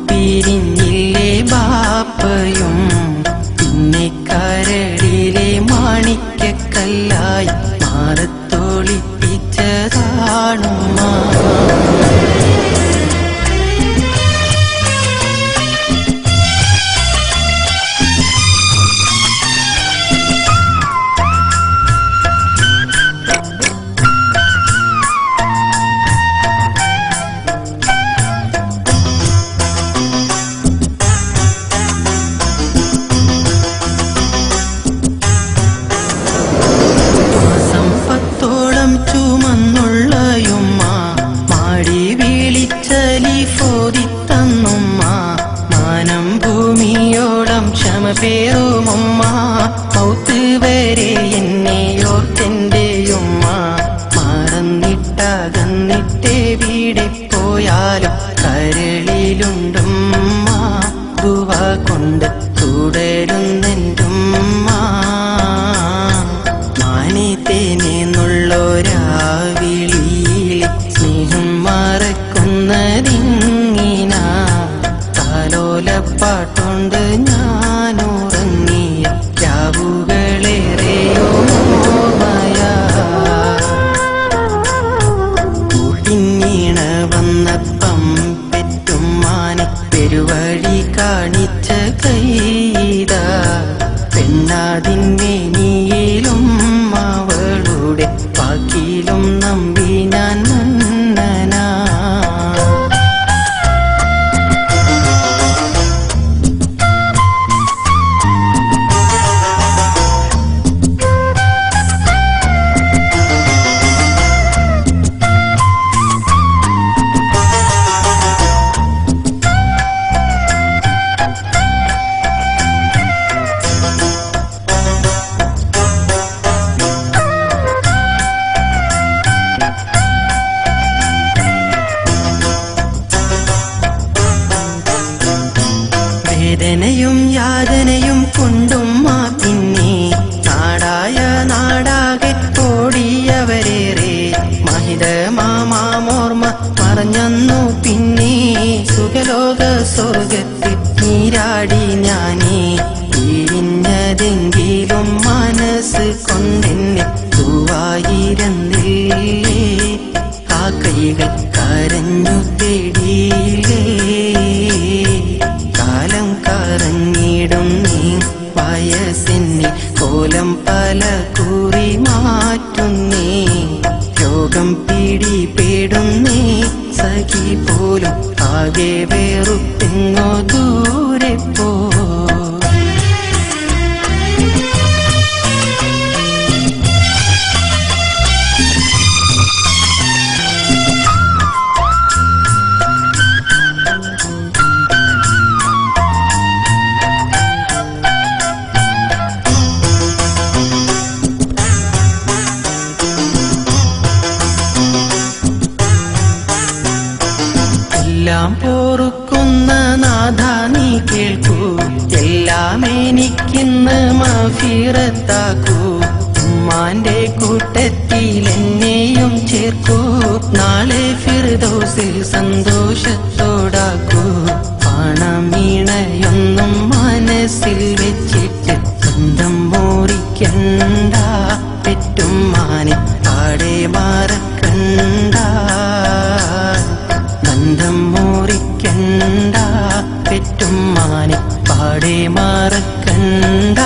പിരിഞ്ഞില്ലേ ബാപ്പയും പിന്നെ കരളിലെ മാണിക്കക്കല്ലായി മാറത്തൊളിപ്പിച്ചതാണുമ്മ. ചുമന്നുള്ളയുമ്മ മാടി വിളിച്ചലിഫോദിത്തന്നുമ്മ മാനം ഭൂമിയോളം ക്ഷമ പേറുമുമ്മ മൗത്ത് വരെ എന്നെയോർത്തെന്റെയുമ്മ മറന്നിട്ടകന്നിട്ടെവിടെ പോയാലും കരളിലുണ്ടുമ്മ ദുവ കൊണ്ട് തുടരുന്നെന്റുമ്മ. മാനിത്തേനെന്നുള്ളൊരാവിളിയിൽ സ്നേഹം മറക്കുന്നതിങ്ങിന താലോലപ്പാട്ടോണ്ട് ഞാനുറങ്ങിയ രാവുകളേറെയോ മോമയാ. കൂട്ടിനീണ വന്നപ്പം പെറ്റുമ്മാനെ പെരുവഴി കാണിച്ച കൈത പെണ്ണാതിന്മേനിയിലും അവളുടെ വാക്കിലും നമ്പി ഞാൻ മന്നനാ. വേദനയും യാതനയും കൊണ്ടുമ്മ പിന്നെ നാടായ നാടാകെ ഓടിയവരേറെ മഹിതമാമോർമ്മ മറഞ്ഞന്നു. പിന്നെ സുഖലോക സ്വർഗത്തിൽ നീരാടി ഞാനേ പിരിഞ്ഞതെങ്കിലും മനസ്സ് കൊണ്ടെന്നെ തൂവായിരുന്നില്ലേ. ആ കൈകൾ കരഞ്ഞു തേടിയില്ലേ. കാലം കറങ്ങിടും നീ വയസ്സിന്നിൽ കോലം പല കൂറി മാറ്റുന്നേ. രോഗം പിടിപെടുന്നേ സഖി പോലും ആകെ വേറുപ്പെങ്ങോ ദൂരെ പോ. എല്ലാം പോറുക്കുന്ന നാഥ നീ കേൾക്കൂ, എല്ലാം എനിക്കിന്ന് മഗ്ഫിറത്താക്കൂ. ഉമ്മാന്റെ കൂട്ടത്തിൽ എന്നെയും ചേർക്കൂ, നാളെ ഫിർദൗസിൽ സന്തോഷത്തോടാക്കൂ. പണമീണയൊന്നും മനസ്സിൽ വെച്ചിട്ട് സ്വന്തം മോറിക്കണ്ട, പെറ്റുമ്മാനെ പാടെ മറക്കണ്ട. ബന്ധം മുറിക്കണ്ട, പെറ്റുമ്മാനെ പാടെ മറക്കണ്ട.